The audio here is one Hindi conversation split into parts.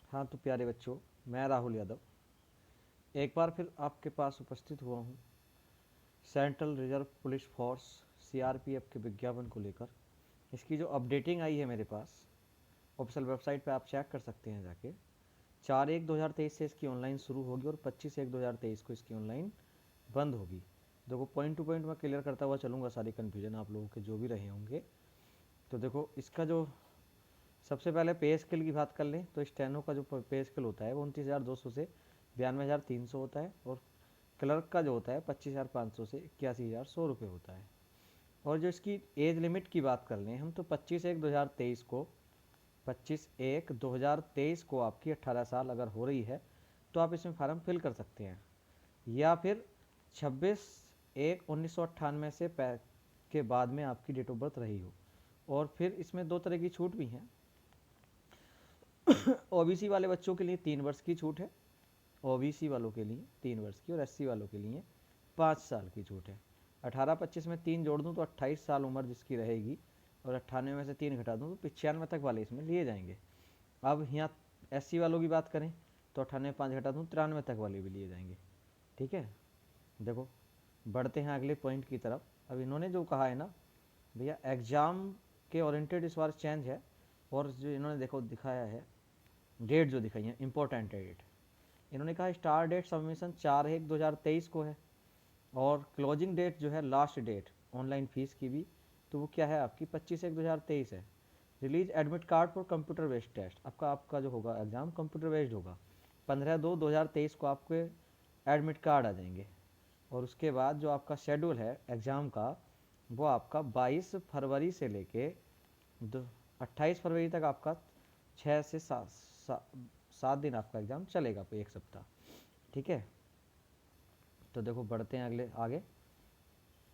हाँ तो प्यारे बच्चों, मैं राहुल यादव एक बार फिर आपके पास उपस्थित हुआ हूँ central reserve police force CRPF के विज्ञापन को लेकर। इसकी जो अपडेटिंग आई है मेरे पास ऑफिशियल वेबसाइट पे आप चेक कर सकते हैं जाके। 4/1/2023 से इसकी ऑनलाइन शुरू होगी और 25/1/2023 को इसकी ऑनलाइन बंद होगी। देखो पॉइंट टू पॉइंट मैं क्लियर करता हुआ चलूँगा, सारी कन्फ्यूजन आप लोगों के जो भी रहे होंगे। तो देखो इसका जो सबसे पहले पे स्केल की बात कर लें तो स्टेनो का जो पे स्केल होता है वो 29,200 से 92,300 होता है, और क्लर्क का जो होता है 25,500 से 81,100 रुपये होता है। और जो इसकी एज लिमिट की बात कर लें हम तो 25/1/2023 को आपकी 18 साल अगर हो रही है तो आप इसमें फार्म फिल कर सकते हैं, या फिर 26/1/1998 से के बाद में आपकी डेट ऑफ बर्थ रही हो। और फिर इसमें दो तरह की छूट भी हैं। ओबीसी वाले बच्चों के लिए 3 वर्ष की छूट है, ओबीसी वालों के लिए 3 वर्ष की, और एससी वालों के लिए 5 साल की छूट है। 18-25 में 3 जोड़ दूँ तो 28 साल उम्र जिसकी रहेगी, और 98 में से 3 घटा दूँ तो 95 तक वाले इसमें लिए जाएंगे। अब यहाँ एससी वालों की बात करें तो 98 5 घटा दूँ 93 तक वाले भी लिए जाएंगे। ठीक है, देखो बढ़ते हैं अगले पॉइंट की तरफ। अब इन्होंने जो कहा है ना भैया, एग्ज़ाम के ओरिएंटेड इस बार चेंज है, और जो इन्होंने देखो दिखाया है डेट जो दिखाई है इंपॉर्टेंट डेट, इन्होंने कहा स्टार डेट सबमिशन 4/1/2023 को है, और क्लोजिंग डेट जो है लास्ट डेट ऑनलाइन फीस की भी, तो वो क्या है आपकी 25/1/2023 है। Release admit card for computer based test, आपका जो होगा एग्ज़ाम कंप्यूटर बेस्ड होगा। 15/2/2023 को आपके एडमिट कार्ड आ जाएंगे, और उसके बाद जो आपका शेड्यूल है एग्ज़ाम का वो आपका 22 फरवरी से लेके 28 फरवरी तक आपका 6 से 7 दिन आपका एग्ज़ाम चलेगा, पे 1 सप्ताह। ठीक है, तो देखो बढ़ते हैं अगले आगे।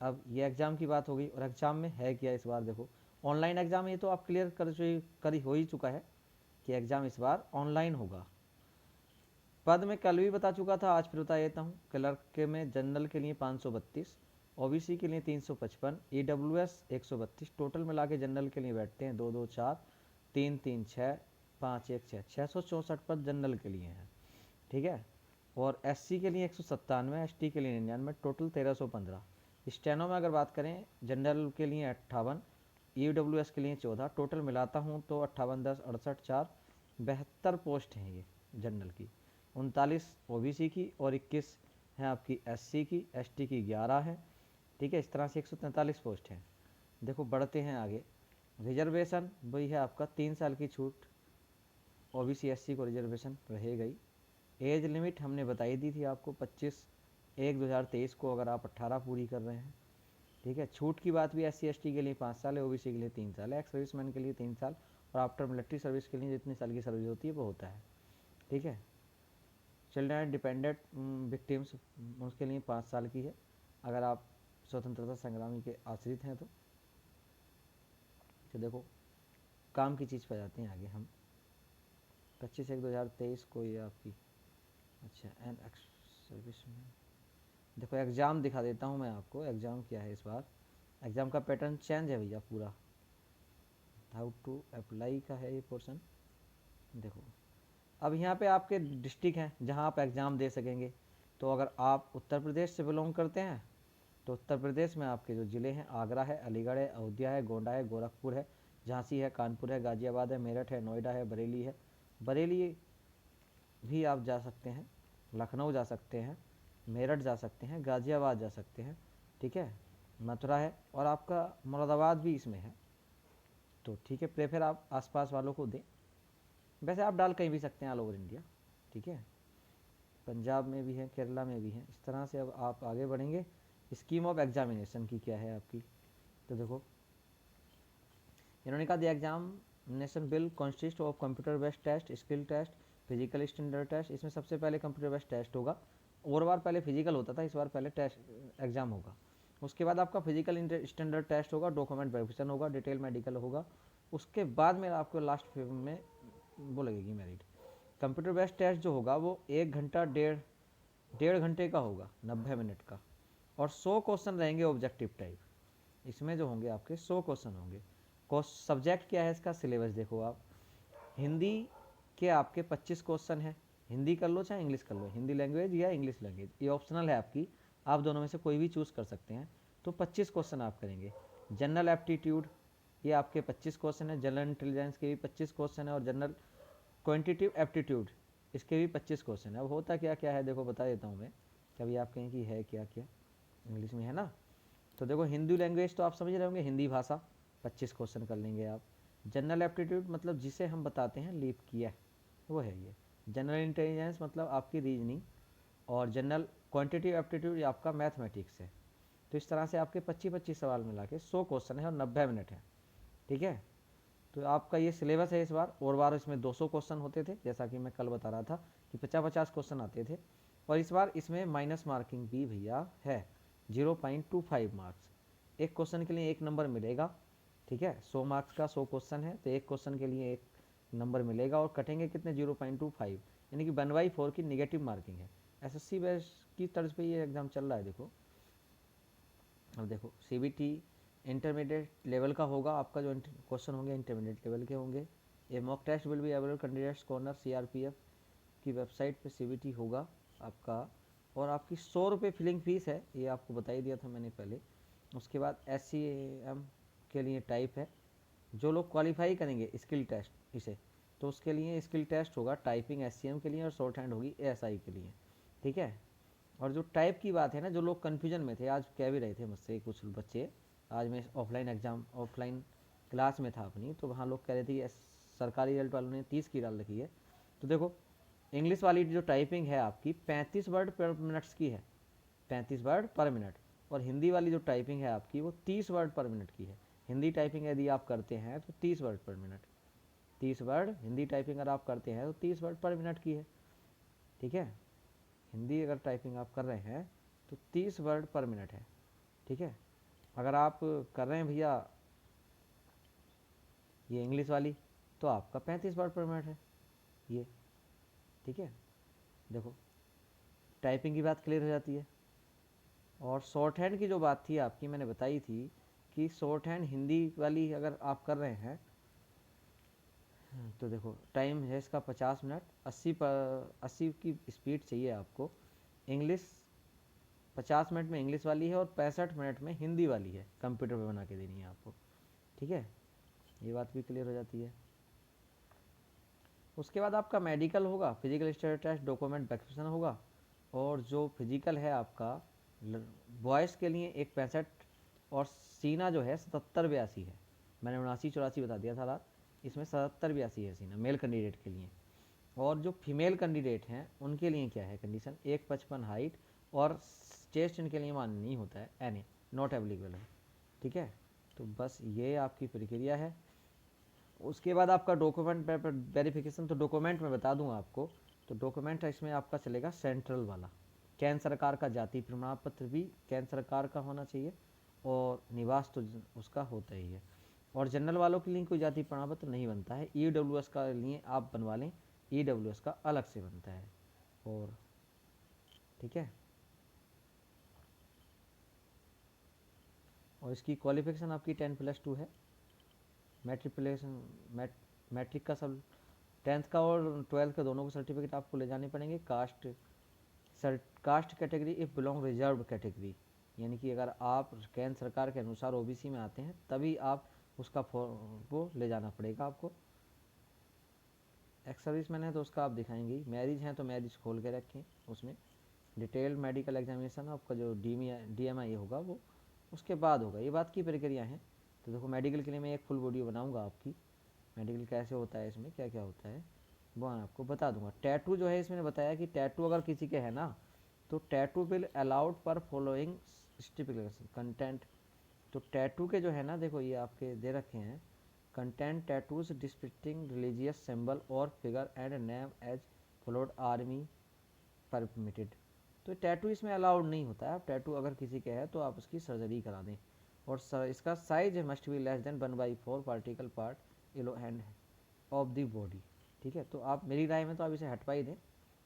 अब ये एग्ज़ाम की बात होगी, और एग्ज़ाम में है क्या इस बार देखो ऑनलाइन एग्ज़ाम, ये तो आप क्लियर कर ही हो ही चुका है कि एग्ज़ाम इस बार ऑनलाइन होगा। पद में कल भी बता चुका था, आज फिर बता देता हूँ। क्लर्क के में जनरल के लिए 532, ओबीसी के लिए 355, ईडब्ल्यूएस 132, टोटल मिला के जनरल के लिए बैठते हैं 2-2-4, 3-3-6, 5-1-6, 664 पद जनरल के लिए हैं। ठीक है, और एससी के लिए 197, एसटी के लिए 99, टोटल 1315। स्टेनो में अगर बात करें जनरल के लिए 58, ईडब्ल्यूएस के लिए 14, टोटल मिलाता हूँ तो 58 10 68 4 72 पोस्ट हैं ये जनरल की, 39 ओबीसी की, और 21 हैं आपकी एससी की, एसटी की 11 है। ठीक है, इस तरह से 143 पोस्ट हैं। देखो बढ़ते हैं आगे। रिजर्वेशन वही है आपका 3 साल की छूट, ओबीसी एससी को रिजर्वेशन रहेगा ही। एज लिमिट हमने बताई दी थी आपको 25/1/2023 को, अगर आप 18 पूरी कर रहे हैं। ठीक है, छूट की बात भी एससी एसटी के लिए 5 साल है, ओबीसी के लिए 3 साल है, एक्स सर्विसमैन के लिए 3 साल, और आफ्टर मिलिट्री सर्विस के लिए जितनी साल की सर्विस होती है वो होता है। ठीक है, चिल्ड्रन एंड डिपेंडेंट विक्टिम्स उसके लिए 5 साल की है, अगर आप स्वतंत्रता संग्रामी के आश्रित हैं तो। देखो काम की चीज़ पर जाते हैं आगे हम। 25/1/2023 को ये आपकी, अच्छा एंड एक्स सर्विस में, देखो एग्ज़ाम दिखा देता हूँ मैं आपको। एग्ज़ाम क्या है इस बार, एग्ज़ाम का पैटर्न चेंज है भैया पूरा। हाउ टू अप्लाई का है ये पोर्शन। देखो अब यहाँ पे आपके डिस्ट्रिक्ट हैं जहाँ आप एग्ज़ाम दे सकेंगे। तो अगर आप उत्तर प्रदेश से बिलोंग करते हैं तो उत्तर प्रदेश में आपके जो ज़िले हैं आगरा है, अलीगढ़ है, अयोध्या है, गोंडा है, गोरखपुर है, झांसी है, कानपुर है, गाज़ियाबाद है, मेरठ है, नोएडा है, बरेली है। बरेली भी आप जा सकते हैं, लखनऊ जा सकते हैं, मेरठ जा सकते हैं, गाज़ियाबाद जा सकते हैं। ठीक है, मथुरा है, और आपका मुरादाबाद भी इसमें है। तो ठीक है, प्रेफर आप आसपास वालों को दें। वैसे आप डाल कहीं भी सकते हैं ऑल ओवर इंडिया। ठीक है, पंजाब में भी है, केरला में भी है, इस तरह से अब आप आगे बढ़ेंगे। स्कीम ऑफ एग्जामिनेशन की क्या है आपकी, तो देखो इन्होंने कहा the examination will consist of computer based test, skill test, physical standard test. इसमें सबसे पहले कंप्यूटर बेस्ड टेस्ट होगा, और बार पहले फिजिकल होता था, इस बार पहले टेस्ट एग्जाम होगा। उसके बाद आपका फिजिकल स्टैंडर्ड टेस्ट होगा, डॉक्यूमेंट वेरिफिकेशन होगा, डिटेल मेडिकल होगा। उसके बाद में आपको लास्ट में वो लगेगी मेरिट। कंप्यूटर बेस्ड टेस्ट जो होगा वो 1 घंटा डेढ़ घंटे का होगा, 90 मिनट का, और 100 क्वेश्चन रहेंगे ऑब्जेक्टिव टाइप। इसमें जो होंगे आपके 100 क्वेश्चन होंगे। सब्जेक्ट क्या है इसका, सिलेबस देखो आप। हिंदी कि आपके 25 क्वेश्चन है, हिंदी कर लो चाहे इंग्लिश कर लो, हिंदी लैंग्वेज या इंग्लिश लैंग्वेज, ये ऑप्शनल है आपकी, आप दोनों में से कोई भी चूज़ कर सकते हैं। तो 25 क्वेश्चन आप करेंगे। जनरल एप्टीट्यूड, ये आपके 25 क्वेश्चन है। जनरल इंटेलिजेंस के भी 25 क्वेश्चन है, और जनरल क्वांटिटिव एप्टीट्यूड इसके भी 25 क्वेश्चन है। अब होता क्या क्या है देखो बता देता हूँ मैं, कभी आप कहें कि है क्या क्या इंग्लिश में है ना। तो देखो हिंदी लैंग्वेज तो आप समझ रहे होंगे, हिंदी भाषा 25 क्वेश्चन कर लेंगे आप। जनरल एप्टीट्यूड मतलब जिसे हम बताते हैं लीप किया, वो है ये। जनरल इंटेलिजेंस मतलब आपकी रीजनिंग, और जनरल क्वांटिटिव एप्टीट्यूड आपका मैथमेटिक्स है। तो इस तरह से आपके 25-25 सवाल मिला के 100 क्वेश्चन है और 90 मिनट है, ठीक है। तो आपका ये सिलेबस है इस बार, और बार इसमें 200 क्वेश्चन होते थे, जैसा कि मैं कल बता रहा था कि 50-50 क्वेश्चन आते थे, और इस बार इसमें माइनस मार्किंग भी भैया है, 0.25 मार्क्स। एक क्वेश्चन के लिए 1 नंबर मिलेगा, ठीक है। 100 मार्क्स का 100 क्वेश्चन है, तो एक क्वेश्चन के लिए 1 नंबर मिलेगा, और कटेंगे कितने 0.25, यानी कि 1/4 की निगेटिव मार्किंग है। एसएससी बेस की तर्ज पे ये एग्ज़ाम चल रहा है। देखो अब देखो सीबीटी इंटरमीडिएट लेवल का होगा आपका, जो क्वेश्चन होंगे इंटरमीडिएट लेवल के होंगे। ये mock test will be available candidates corner CRPF की वेबसाइट पे सीबीटी होगा आपका, और आपकी 100 रुपये फिलिंग फीस है, ये आपको बता ही दिया था मैंने पहले। उसके बाद एससीएम के लिए टाइप है, जो लोग क्वालिफाई करेंगे स्किल टेस्ट इसे, तो उसके लिए स्किल टेस्ट होगा टाइपिंग एससीएम के लिए, और शॉर्ट हैंड होगी एएसआई के लिए, ठीक है। और जो टाइप की बात है ना, जो लोग कन्फ्यूजन में थे, आज कह भी रहे थे मुझसे कुछ बच्चे, आज मैं ऑफलाइन क्लास में था अपनी, तो वहाँ लोग कह रहे थे कि सरकारी रिजल्ट वालों ने 30 की डाल रखी है। तो देखो इंग्लिश वाली जो टाइपिंग है आपकी 35 वर्ड पर मिनट्स की है, 35 वर्ड पर मिनट, और हिंदी वाली जो टाइपिंग है आपकी वो 30 वर्ड पर मिनट की है। हिंदी टाइपिंग यदि आप करते हैं तो 30 वर्ड पर मिनट, 30 वर्ड हिंदी टाइपिंग अगर आप करते हैं तो 30 वर्ड पर मिनट की है, ठीक है। हिंदी अगर टाइपिंग आप कर रहे हैं तो 30 वर्ड पर मिनट है, ठीक है। अगर आप कर रहे हैं भैया ये इंग्लिश वाली, तो आपका 35 वर्ड पर मिनट है ये, ठीक है। देखो टाइपिंग की बात क्लियर हो जाती है। और शॉर्ट हैंड की जो बात थी आपकी, मैंने बताई थी कि शॉर्ट हैंड हिंदी वाली अगर आप कर रहे हैं, तो देखो टाइम है इसका 50 मिनट, 80 की स्पीड चाहिए आपको। इंग्लिश 50 मिनट में इंग्लिश वाली है, और 65 मिनट में हिंदी वाली है, कंप्यूटर पे बना के देनी है आपको, ठीक है। ये बात भी क्लियर हो जाती है। उसके बाद आपका मेडिकल होगा, physical study test, document verification होगा, और जो फिजिकल है आपका बॉयज़ के लिए एक 65, और सीना जो है 77-82 है। मैंने 79-84 बता दिया था रात, इसमें 77-82 है सीना मेल कैंडिडेट के लिए। और जो फीमेल कैंडिडेट हैं उनके लिए क्या है कंडीशन, 155 हाइट, और चेस्ट इनके लिए मान्य नहीं होता है, एन ए नॉट एवलीबल है, ठीक है। तो बस ये आपकी प्रक्रिया है। उसके बाद आपका डॉक्यूमेंट वेरिफिकेशन, तो डॉक्यूमेंट मैं बता दूंगा आपको। तो डॉक्यूमेंट इसमें आपका चलेगा सेंट्रल वाला, केंद्र सरकार का जाति प्रमाण पत्र भी केंद्र सरकार का होना चाहिए, और निवास तो उसका होता ही है। और जनरल वालों के लिए कोई जाति प्रमाण पत्र नहीं बनता है, ईडब्ल्यूएस का लिए आप बनवा लें, ईडब्ल्यूएस का अलग से बनता है, और ठीक है। और इसकी क्वालिफिकेशन आपकी 10+2 है। मैट्रिकुलेशन मैट्रिक का सब 10th का और 12th का दोनों के सर्टिफिकेट आपको ले जाने पड़ेंगे। Caste category if belong reserve category, यानी कि अगर आप केंद्र सरकार के अनुसार ओबीसी में आते हैं तभी आप उसका वो ले जाना पड़ेगा आपको। एक्स सर्विस मैन है तो उसका आप दिखाएंगे, मैरिज हैं तो मैरिज खोल के रखें, उसमें डिटेल्ड मेडिकल एग्जामिनेशन आपका जो DMI होगा वो उसके बाद होगा। ये बात की प्रक्रिया है। तो देखो मेडिकल के लिए मैं एक फुल वीडियो बनाऊंगा आपकी, मेडिकल कैसे होता है, इसमें क्या क्या होता है वो मैं आपको बता दूंगा। टैटू जो है इसमें बताया कि टैटू अगर किसी के है ना, तो टैटू विल अलाउड पर फॉलोइंग स्टिपुलेशन कंटेंट। तो टैटू के जो है ना, देखो ये आपके दे रखे हैं, content tattoos depicting religious symbol और figure and name as followed army permitted. तो टैटू इसमें अलाउड नहीं होता है। आप टैटू अगर किसी के है तो आप उसकी सर्जरी करा दें। और इसका size must be less than 1/4 particle part allow hand of the body, ठीक है। तो आप मेरी राय में तो आप इसे हटवा ही दें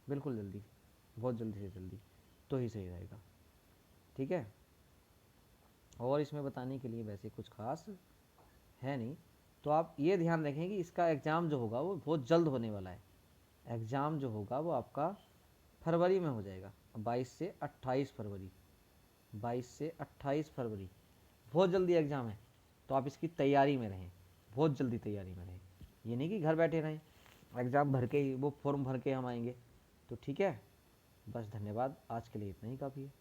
बिल्कुल जल्दी, बहुत जल्दी से जल्दी, तो ही सही रहेगा, ठीक है। और इसमें बताने के लिए वैसे कुछ खास है नहीं। तो आप ये ध्यान रखें कि इसका एग्ज़ाम जो होगा वो बहुत जल्द होने वाला है, एग्ज़ाम जो होगा वो आपका फरवरी में हो जाएगा, 22 से 28 फरवरी, 22 से 28 फरवरी, बहुत जल्दी एग्ज़ाम है। तो आप इसकी तैयारी में रहें, बहुत जल्दी तैयारी में रहें, ये नहीं कि घर बैठे रहें, एग्ज़ाम भर के ही वो फॉर्म भर के हम आएंगे। तो ठीक है, बस धन्यवाद, आज के लिए इतना ही काफ़ी है।